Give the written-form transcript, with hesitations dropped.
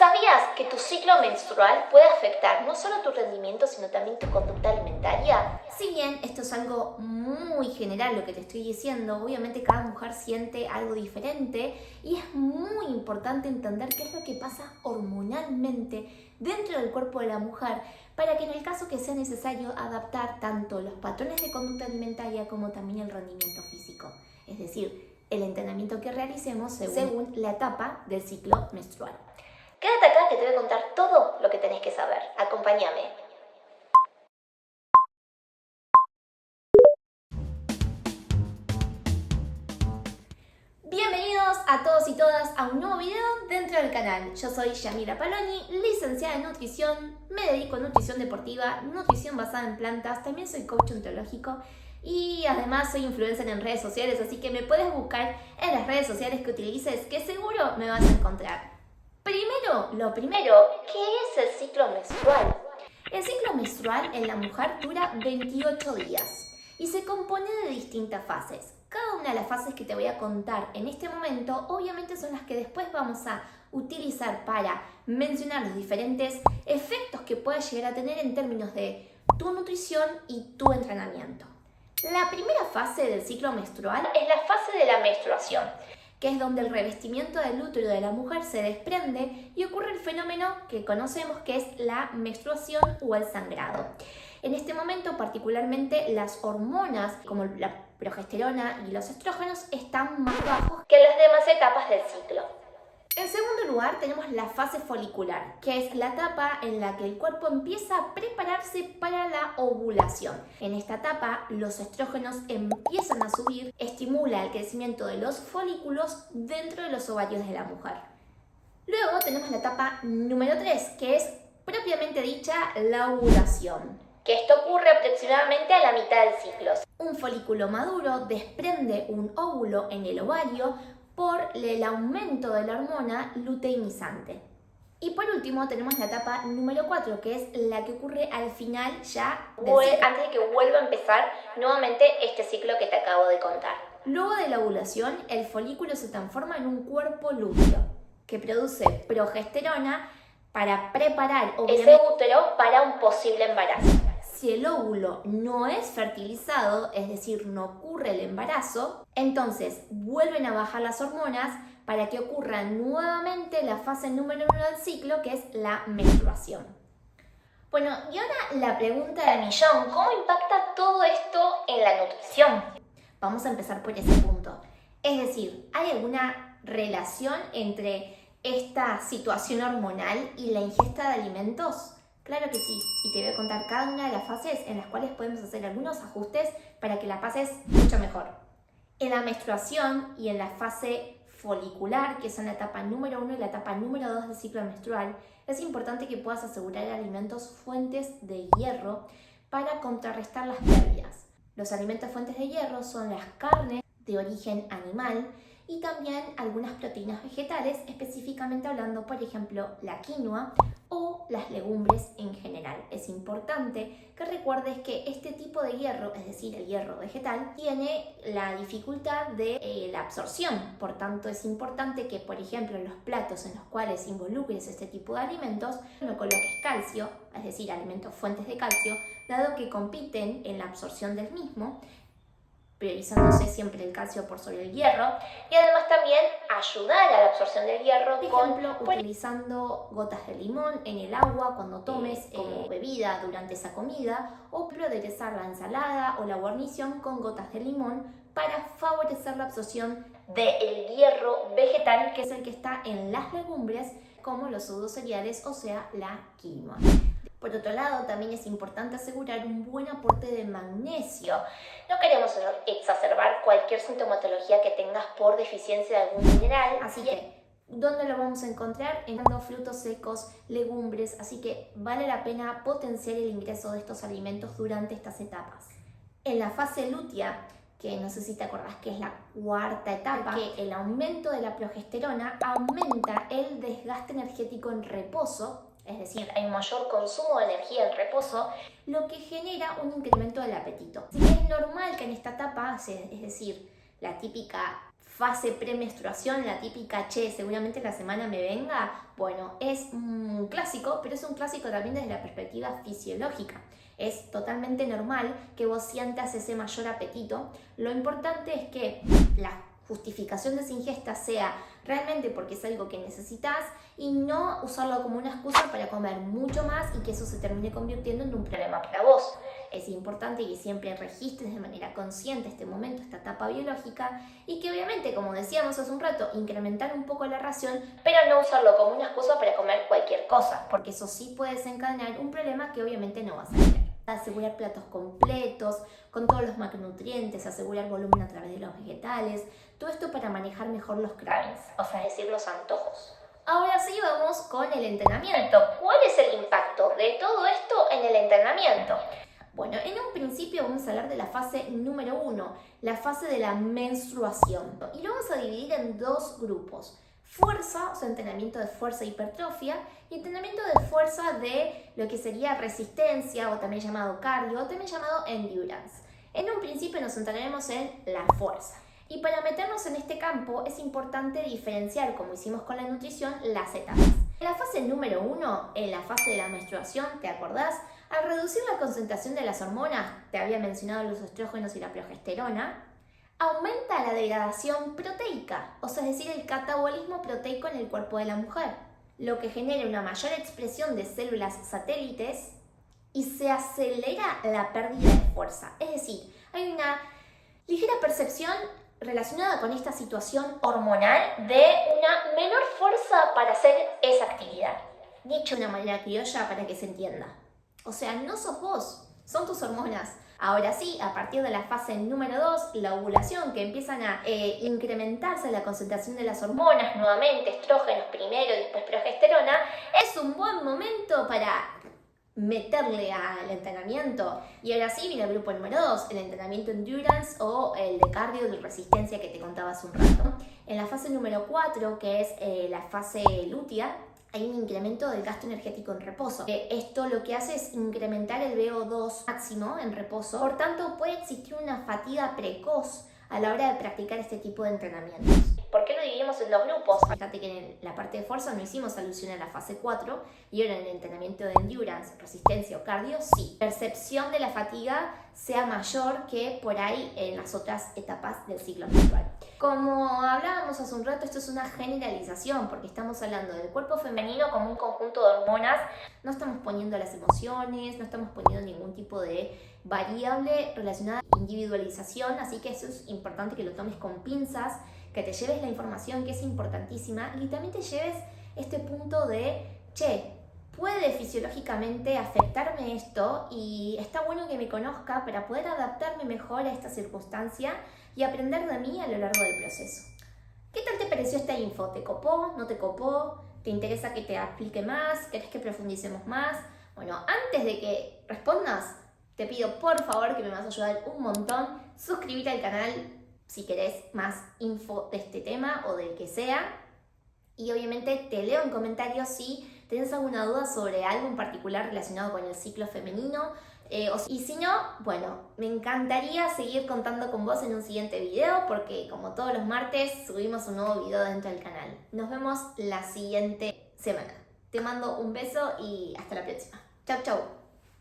¿Sabías que tu ciclo menstrual puede afectar no solo tu rendimiento, sino también tu conducta alimentaria? Si bien esto es algo muy general lo que te estoy diciendo, obviamente cada mujer siente algo diferente y es muy importante entender qué es lo que pasa hormonalmente dentro del cuerpo de la mujer para que en el caso que sea necesario adaptar tanto los patrones de conducta alimentaria como también el rendimiento físico. Es decir, el entrenamiento que realicemos según la etapa del ciclo menstrual. Quédate acá que te voy a contar todo lo que tenés que saber. Acompáñame. Bienvenidos a todos y todas a un nuevo video dentro del canal. Yo soy Yamila Paloni, licenciada en nutrición, me dedico a nutrición deportiva, nutrición basada en plantas, también soy coach ontológico y además soy influencer en redes sociales, así que me puedes buscar en las redes sociales que utilices, que seguro me vas a encontrar. Lo primero, ¿qué es el ciclo menstrual? el ciclo menstrual en la mujer dura 28 días y se compone de distintas fases. Cada una de las fases que te voy a contar en este momento, obviamente son las que después vamos a utilizar para mencionar los diferentes efectos que puedes llegar a tener en términos de tu nutrición y tu entrenamiento. La primera fase del ciclo menstrual Es la fase de la menstruación. que es donde el revestimiento del útero de la mujer se desprende y ocurre el fenómeno que conocemos que es la menstruación o el sangrado. En este momento, particularmente, las hormonas como la progesterona y los estrógenos están más bajos. Que en las demás etapas del ciclo. En segundo lugar, tenemos la fase folicular, que es la etapa en la que el cuerpo empieza a prepararse para la ovulación. En esta etapa, los estrógenos empiezan a subir, estimula el crecimiento de los folículos dentro de los ovarios de la mujer. Luego tenemos la etapa número 3, que es propiamente dicha la ovulación. Que esto ocurre aproximadamente a la mitad del ciclo. Un folículo maduro desprende un óvulo en el ovario por el aumento de la hormona luteinizante. Y por último tenemos la etapa número 4, que es la que ocurre al final ya del ciclo. Antes de que vuelva a empezar nuevamente este ciclo que te acabo de contar. Luego de la ovulación, el folículo se transforma en un cuerpo lúteo que produce progesterona para preparar ese útero para un posible embarazo. Si el óvulo no es fertilizado, es decir, no ocurre el embarazo, entonces vuelven a bajar las hormonas para que ocurra nuevamente la fase número 1 del ciclo, que es la menstruación. Bueno, y ahora la pregunta del millón, ¿cómo impacta todo esto en la nutrición? Vamos a empezar por ese punto. Es decir, ¿hay alguna relación entre esta situación hormonal y la ingesta de alimentos? Claro que sí, y te voy a contar cada una de las fases en las cuales podemos hacer algunos ajustes para que la pases mucho mejor. En la menstruación y en la fase folicular, que son la etapa número 1 y la etapa número 2 del ciclo menstrual, es importante que puedas asegurar alimentos fuentes de hierro para contrarrestar las pérdidas. Los alimentos fuentes de hierro son las carnes de origen animal y también algunas proteínas vegetales, específicamente hablando, por ejemplo, la quinoa o las legumbres en general. Es importante que recuerdes que este tipo de hierro, es decir, el hierro vegetal, tiene la dificultad de la absorción. Por tanto, es importante que, por ejemplo, en los platos en los cuales involucres este tipo de alimentos, no coloques calcio, es decir, alimentos fuentes de calcio, dado que compiten en la absorción del mismo, priorizándose siempre el calcio por sobre el hierro, y además también ayudar a la absorción del hierro, por ejemplo, utilizando gotas de limón en el agua cuando tomes como bebida durante esa comida, o aderezar la ensalada o la guarnición con gotas de limón para favorecer la absorción del hierro vegetal, que es el que está en las legumbres como los pseudocereales, o sea, la quinoa. Por otro lado, también es importante asegurar un buen aporte de magnesio. No queremos exacerbar cualquier sintomatología que tengas por deficiencia de algún mineral. Así que, ¿dónde lo vamos a encontrar? En frutos secos, legumbres, así que vale la pena potenciar el ingreso de estos alimentos durante estas etapas. En la fase lútea, que no sé si te acordás que es la cuarta etapa, que el aumento de la progesterona aumenta el desgaste energético en reposo, es decir, hay mayor consumo de energía en reposo, lo que genera un incremento del apetito. Así que es normal que en esta etapa, es decir, la típica fase premenstruación, la típica, che, seguramente la semana me venga, bueno, es un clásico, pero es un clásico también desde la perspectiva fisiológica. Es totalmente normal que vos sientas ese mayor apetito. Lo importante es que la justificación de esa ingesta sea realmente porque es algo que necesitas y no usarlo como una excusa para comer mucho más y que eso se termine convirtiendo en un problema para vos. Es importante que siempre registres de manera consciente este momento, esta etapa biológica y que obviamente, como decíamos hace un rato, incrementar un poco la ración, pero no usarlo como una excusa para comer cualquier cosa, porque eso sí puede desencadenar un problema que obviamente no vas a tener. Asegurar platos completos, con todos los macronutrientes, asegurar volumen a través de los vegetales, todo esto para manejar mejor los cravings, o sea, es decir, los antojos. Ahora sí vamos con el entrenamiento. ¿Cuál es el impacto de todo esto en el entrenamiento? Bueno, en un principio vamos a hablar de la fase número 1, la fase de la menstruación. Y lo vamos a dividir en dos grupos. Fuerza, o sea, entrenamiento de fuerza e hipertrofia, y entrenamiento de fuerza de lo que sería resistencia, o también llamado cardio, o también llamado endurance. En un principio nos centraremos en la fuerza. Y para meternos en este campo es importante diferenciar, como hicimos con la nutrición, las etapas. En la fase número 1, en la fase de la menstruación, ¿te acordás? Al reducir la concentración de las hormonas, te había mencionado los estrógenos y la progesterona, aumenta la degradación proteica, o sea, es decir, el catabolismo proteico en el cuerpo de la mujer, lo que genera una mayor expresión de células satélites y se acelera la pérdida de fuerza. Es decir, hay una ligera percepción relacionada con esta situación hormonal de una menor fuerza para hacer esa actividad. Dicho de una manera criolla para que se entienda. O sea, no sos vos, son tus hormonas. Ahora sí, a partir de la fase número 2, la ovulación, que empiezan a incrementarse la concentración de las hormonas, nuevamente estrógenos primero y después progesterona, es un buen momento para meterle al entrenamiento. Y ahora sí viene el grupo número 2, el entrenamiento endurance o el de cardio de resistencia que te contaba hace un rato. En la fase número 4, que es la fase lútea, hay un incremento del gasto energético en reposo. Esto lo que hace es incrementar el VO2 máximo en reposo. Por tanto, puede existir una fatiga precoz a la hora de practicar este tipo de entrenamientos. ¿Por qué lo dividimos en dos grupos? Fíjate que en la parte de fuerza no hicimos alusión a la fase 4 y ahora en el entrenamiento de endurance, resistencia o cardio, sí. Percepción de la fatiga sea mayor que por ahí en las otras etapas del ciclo menstrual. Como hablábamos hace un rato, esto es una generalización porque estamos hablando del cuerpo femenino como un conjunto de hormonas. No estamos poniendo las emociones, no estamos poniendo ningún tipo de variable relacionada a individualización, así que eso es importante que lo tomes con pinzas, que te lleves la información que es importantísima y también te lleves este punto de, che, puede fisiológicamente afectarme esto y está bueno que me conozca para poder adaptarme mejor a esta circunstancia y aprender de mí a lo largo del proceso. ¿Qué tal te pareció esta info? ¿Te copó? ¿No te copó? ¿Te interesa que te explique más? ¿Querés que profundicemos más? Bueno, antes de que respondas, te pido por favor que me vas a ayudar un montón, suscribirte al canal si querés más info de este tema o del que sea. Y obviamente te leo en comentarios si tenés alguna duda sobre algo en particular relacionado con el ciclo femenino. Y si no, bueno, me encantaría seguir contando con vos en un siguiente video porque como todos los martes subimos un nuevo video dentro del canal. Nos vemos la siguiente semana. Te mando un beso y hasta la próxima. Chau, chau.